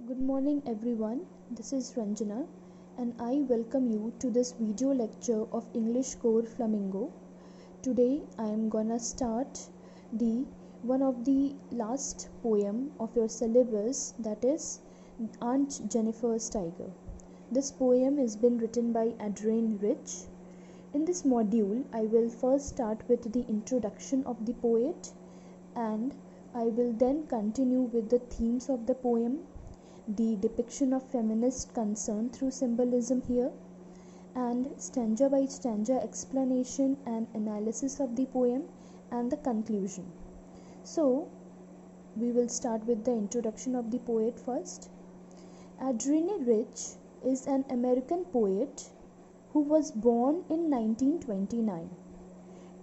Good morning everyone, this is Ranjana and I welcome you to this video lecture of English Core Flamingo. Today I am gonna start the one of the last poem of your syllabus, that is Aunt Jennifer's Tiger. This poem has been written by Adrienne Rich. In this module I will first start with the introduction of the poet and I will then continue with the themes of the poem, the depiction of feminist concern through symbolism here, and stanza by stanza explanation and analysis of the poem, and the conclusion. So, we will start with the introduction of the poet first. Adrienne Rich is an American poet who was born in 1929.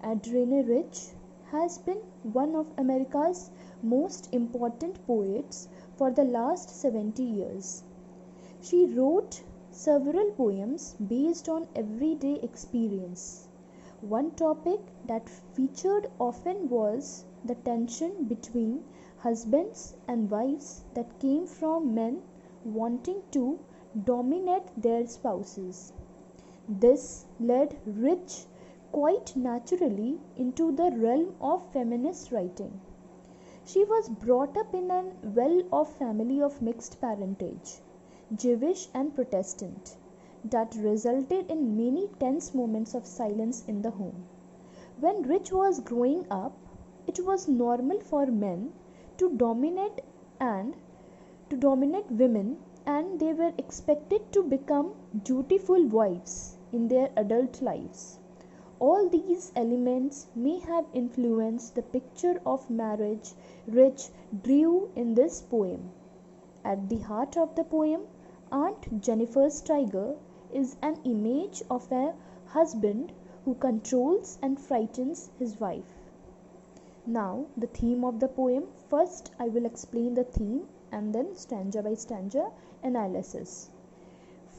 Adrienne Rich has been one of America's most important poets for the last 70 years. She wrote several poems based on everyday experience. One topic that featured often was the tension between husbands and wives that came from men wanting to dominate their spouses. This led Rich quite naturally into the realm of feminist writing. She was brought up in a well-off family of mixed parentage, Jewish and Protestant, that resulted in many tense moments of silence in the home. When Rich was growing up, it was normal for men to dominate and to dominate women, and they were expected to become dutiful wives in their adult lives. All these elements may have influenced the picture of marriage Rich drew in this poem. At the heart of the poem, Aunt Jennifer's Tiger is an image of a husband who controls and frightens his wife. Now, the theme of the poem. First, I will explain the theme and then stanza by stanza analysis.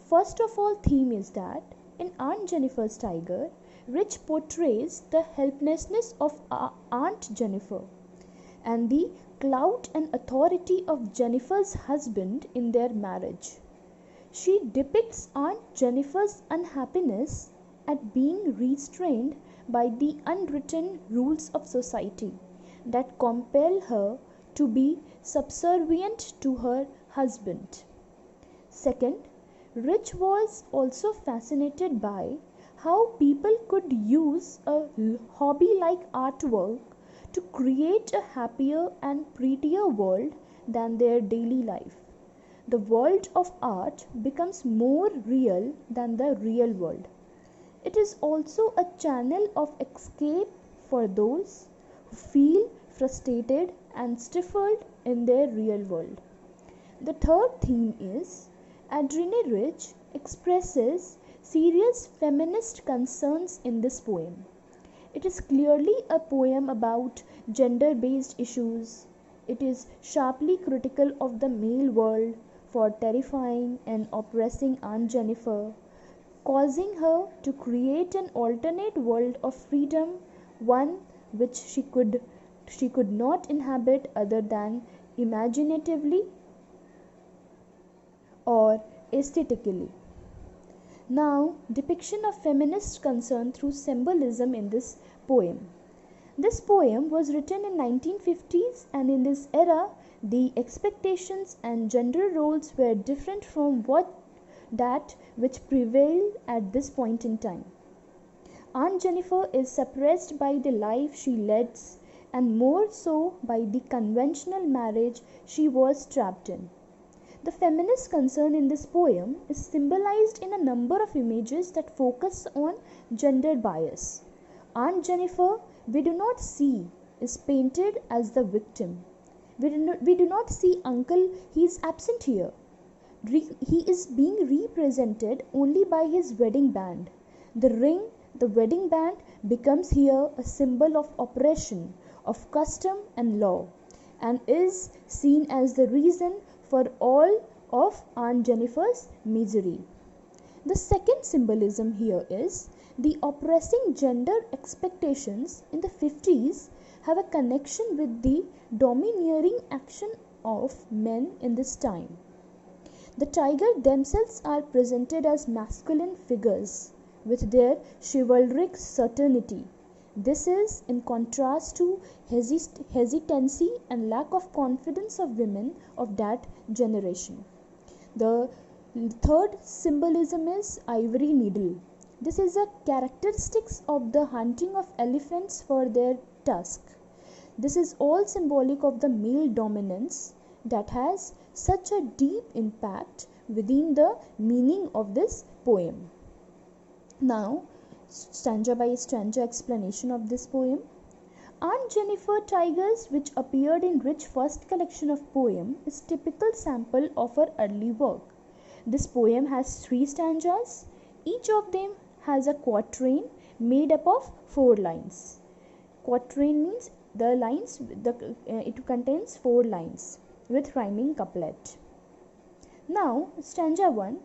First of all, theme is that in Aunt Jennifer's Tiger, Rich portrays the helplessness of Aunt Jennifer and the clout and authority of Jennifer's husband in their marriage. She depicts Aunt Jennifer's unhappiness at being restrained by the unwritten rules of society that compel her to be subservient to her husband. Second, Rich was also fascinated by how people could use a hobby like artwork to create a happier and prettier world than their daily life. The world of art becomes more real than the real world. It is also a channel of escape for those who feel frustrated and stifled in their real world. The third theme is Adrienne Rich expresses serious feminist concerns in this poem. It is clearly a poem about gender-based issues. It is sharply critical of the male world for terrifying and oppressing Aunt Jennifer, causing her to create an alternate world of freedom, one which she could not inhabit other than imaginatively or aesthetically. Now, depiction of feminist concern through symbolism in this poem. This poem was written in 1950s, and in this era the expectations and gender roles were different from that which prevailed at this point in time. Aunt Jennifer is suppressed by the life she leads and more so by the conventional marriage she was trapped in. The feminist concern in this poem is symbolized in a number of images that focus on gender bias. Aunt Jennifer, we do not see, is painted as the victim. We do not see Uncle, he is absent here. He is being represented only by his wedding band. The ring, the wedding band, becomes here a symbol of oppression, of custom and law, and is seen as the reason for all of Aunt Jennifer's misery. The second symbolism here is the oppressing gender expectations in the 50s have a connection with the domineering action of men in this time. The tiger themselves are presented as masculine figures with their chivalric certainty. This is in contrast to hesitancy and lack of confidence of women of that generation. The third symbolism is ivory needle. This is a characteristic of the hunting of elephants for their tusk. This is all symbolic of the male dominance that has such a deep impact within the meaning of this poem. Now, stanza by stanza explanation of this poem. Aunt Jennifer Tigers, which appeared in Rich first collection of poem, is typical sample of her early work. This poem has 3 stanzas. Each of them has a quatrain made up of 4 lines. Quatrain means it contains 4 lines with rhyming couplet. Now, stanza 1.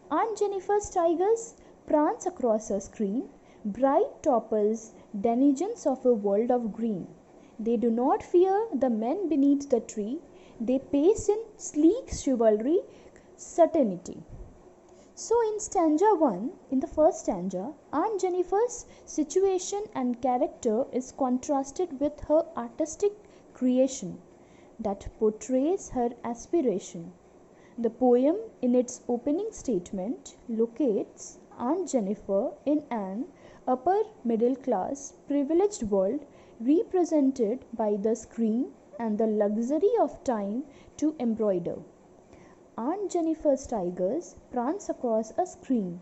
Aunt Jennifer's tigers prance across a screen, bright toppers, denizens of a world of green. They do not fear the men beneath the tree, they pace in sleek chivalry, certainty. So in stanza 1, in the first stanza, Aunt Jennifer's situation and character is contrasted with her artistic creation that portrays her aspiration. The poem in its opening statement locates Aunt Jennifer in an upper middle class privileged world represented by the screen and the luxury of time to embroider. Aunt Jennifer's tigers prance across a screen.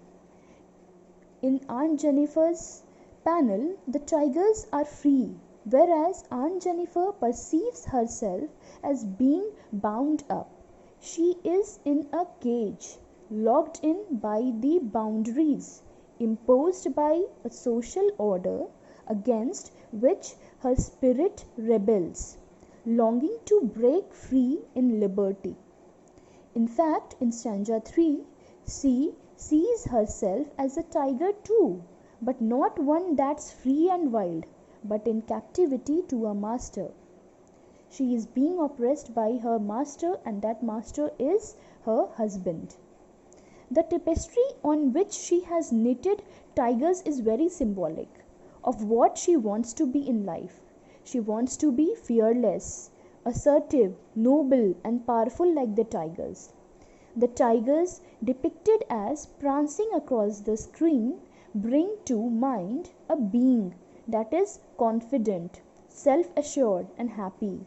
In Aunt Jennifer's panel, the tigers are free, whereas Aunt Jennifer perceives herself as being bound up. She is in a cage, locked in by the boundaries imposed by a social order against which her spirit rebels, longing to break free in liberty. In fact, in stanza 3, she sees herself as a tiger too, but not one that's free and wild, but in captivity to a master. She is being oppressed by her master, and that master is her husband. The tapestry on which she has knitted tigers is very symbolic of what she wants to be in life. She wants to be fearless, assertive, noble, and powerful like the tigers. The tigers depicted as prancing across the screen bring to mind a being that is confident, self-assured, and happy.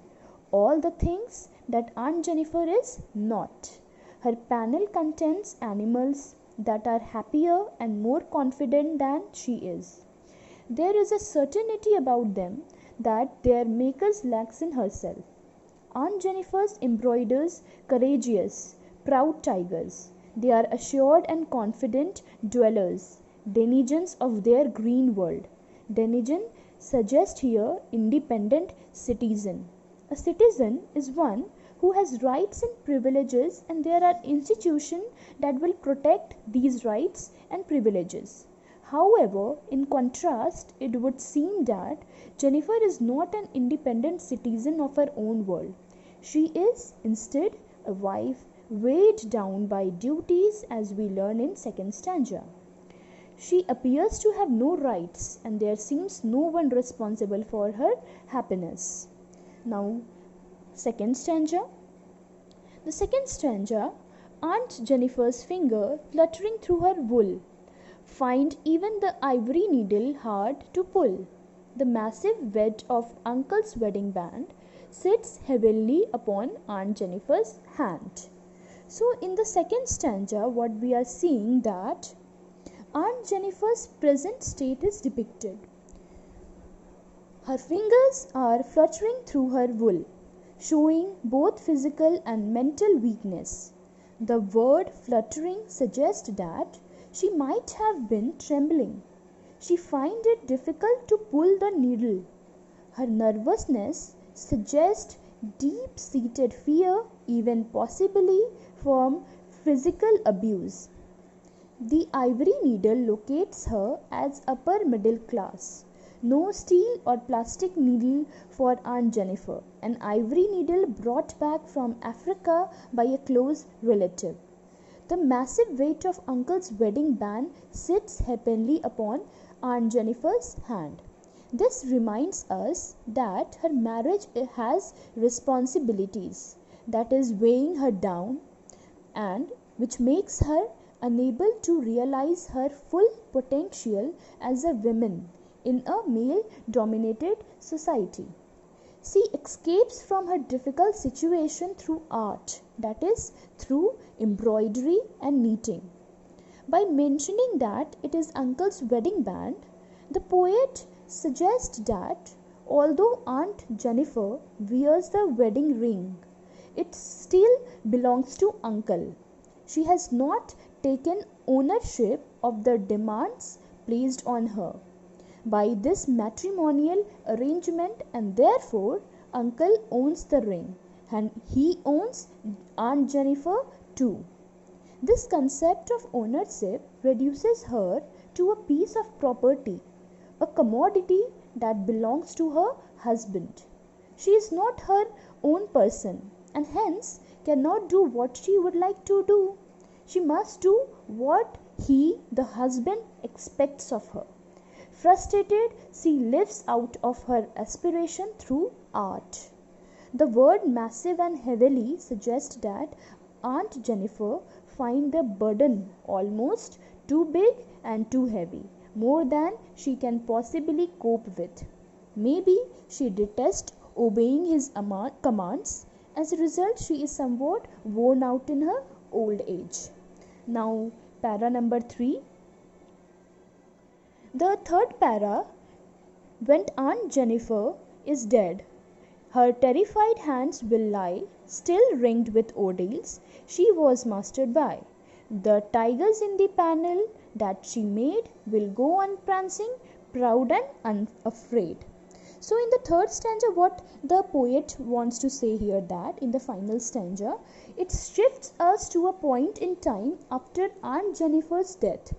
All the things that Aunt Jennifer is not. Her panel contains animals that are happier and more confident than she is. There is a certainty about them that their makers lacks in herself. Aunt Jennifer's embroiders courageous, proud tigers. They are assured and confident dwellers, denizens of their green world. Denizen suggests here independent citizen. A citizen is one who has rights and privileges, and there are institutions that will protect these rights and privileges. However, in contrast, it would seem that Jennifer is not an independent citizen of her own world. She is instead a wife weighed down by duties, as we learn in second stanza. She appears to have no rights, and there seems no one responsible for her happiness. Now, second stanza. The second stanza, Aunt Jennifer's finger fluttering through her wool, find even the ivory needle hard to pull. The massive wedge of Uncle's wedding band sits heavily upon Aunt Jennifer's hand. So in the second stanza, what we are seeing that Aunt Jennifer's present state is depicted. Her fingers are fluttering through her wool, showing both physical and mental weakness. The word fluttering suggests that she might have been trembling. She finds it difficult to pull the needle. Her nervousness suggests deep-seated fear, even possibly from physical abuse. The ivory needle locates her as upper middle class. No steel or plastic needle for Aunt Jennifer. An ivory needle brought back from Africa by a close relative. The massive weight of Uncle's wedding band sits heavily upon Aunt Jennifer's hand. This reminds us that her marriage has responsibilities that is weighing her down and which makes her unable to realize her full potential as a woman in a male dominated society. She escapes from her difficult situation through art, that is, through embroidery and knitting. By mentioning that it is Uncle's wedding band, the poet suggests that although Aunt Jennifer wears the wedding ring, it still belongs to Uncle. She has not taken ownership of the demands placed on her by this matrimonial arrangement, and therefore Uncle owns the ring and he owns Aunt Jennifer too. This concept of ownership reduces her to a piece of property, a commodity that belongs to her husband. She is not her own person and hence cannot do what she would like to do. She must do what he, the husband, expects of her. Frustrated, she lives out of her aspiration through art. The word massive and heavily suggests that Aunt Jennifer finds the burden almost too big and too heavy, more than she can possibly cope with. Maybe she detests obeying his commands. As a result, she is somewhat worn out in her old age. Now, para number 3. The third para, when Aunt Jennifer is dead, her terrified hands will lie, still ringed with ordeals she was mastered by. The tigers in the panel that she made will go on prancing, proud and unafraid. So in the third stanza, what the poet wants to say here, that in the final stanza, it shifts us to a point in time after Aunt Jennifer's death,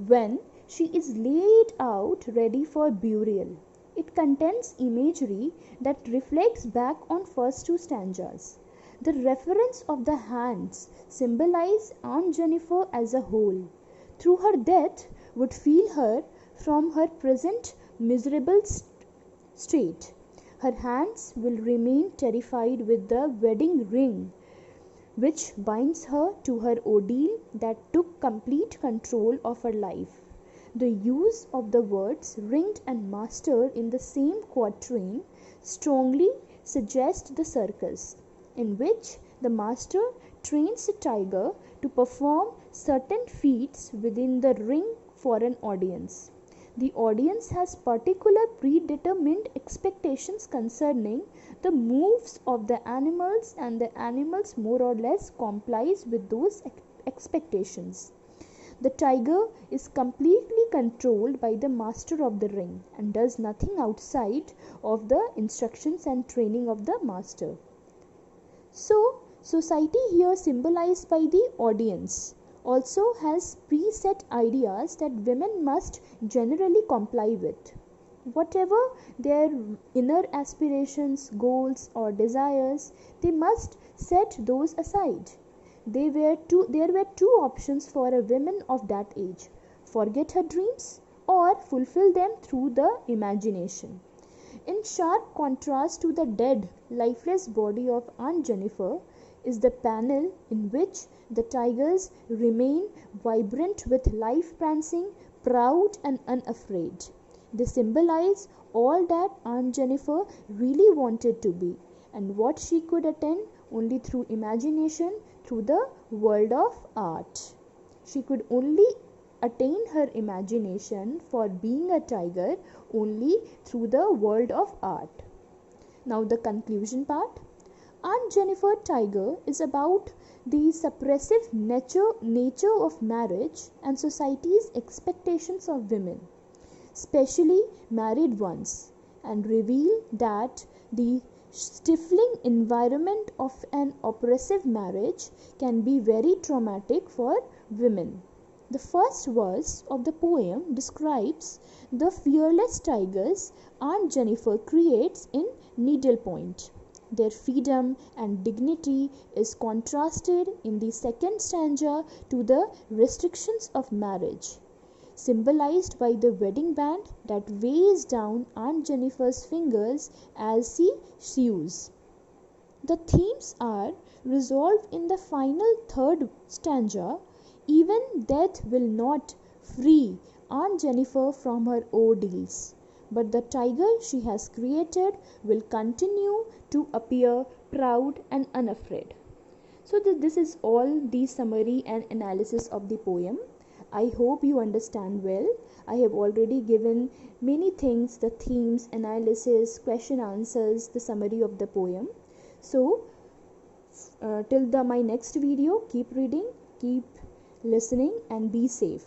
when she is laid out ready for burial. It contains imagery that reflects back on first 2 stanzas. The reference of the hands symbolize Aunt Jennifer as a whole. Through her death would feel her from her present miserable state. Her hands will remain terrified with the wedding ring, which binds her to her ordeal that took complete control of her life. The use of the words ringed and mastered in the same quatrain strongly suggests the circus, in which the master trains a tiger to perform certain feats within the ring for an audience. The audience has particular predetermined expectations concerning the moves of the animals, and the animals more or less complies with those expectations. The tiger is completely controlled by the master of the ring and does nothing outside of the instructions and training of the master. So, society here symbolized by the audience also has preset ideas that women must generally comply with. Whatever their inner aspirations, goals or desires, they must set those aside. There were two options for a woman of that age: forget her dreams or fulfill them through the imagination. In sharp contrast to the dead, lifeless body of Aunt Jennifer is the panel in which the tigers remain vibrant with life, prancing, proud and unafraid. They symbolize all that Aunt Jennifer really wanted to be and what she could attain only through imagination, through the world of art. She could only attain her imagination for being a tiger only through the world of art. Now the conclusion part. Aunt Jennifer Tiger is about the suppressive nature of marriage and society's expectations of women, especially married ones, and reveal that the stifling environment of an oppressive marriage can be very traumatic for women. The first verse of the poem describes the fearless tigers Aunt Jennifer creates in needlepoint. Their freedom and dignity is contrasted in the second stanza to the restrictions of marriage, symbolized by the wedding band that weighs down Aunt Jennifer's fingers as she sews. The themes are resolved in the final third stanza. Even death will not free Aunt Jennifer from her ordeals, but the tiger she has created will continue to appear proud and unafraid. So, this is all the summary and analysis of the poem. I hope you understand well. I have already given many things, the themes, analysis, question answers, the summary of the poem. So, till my next video, keep reading, keep listening, and be safe.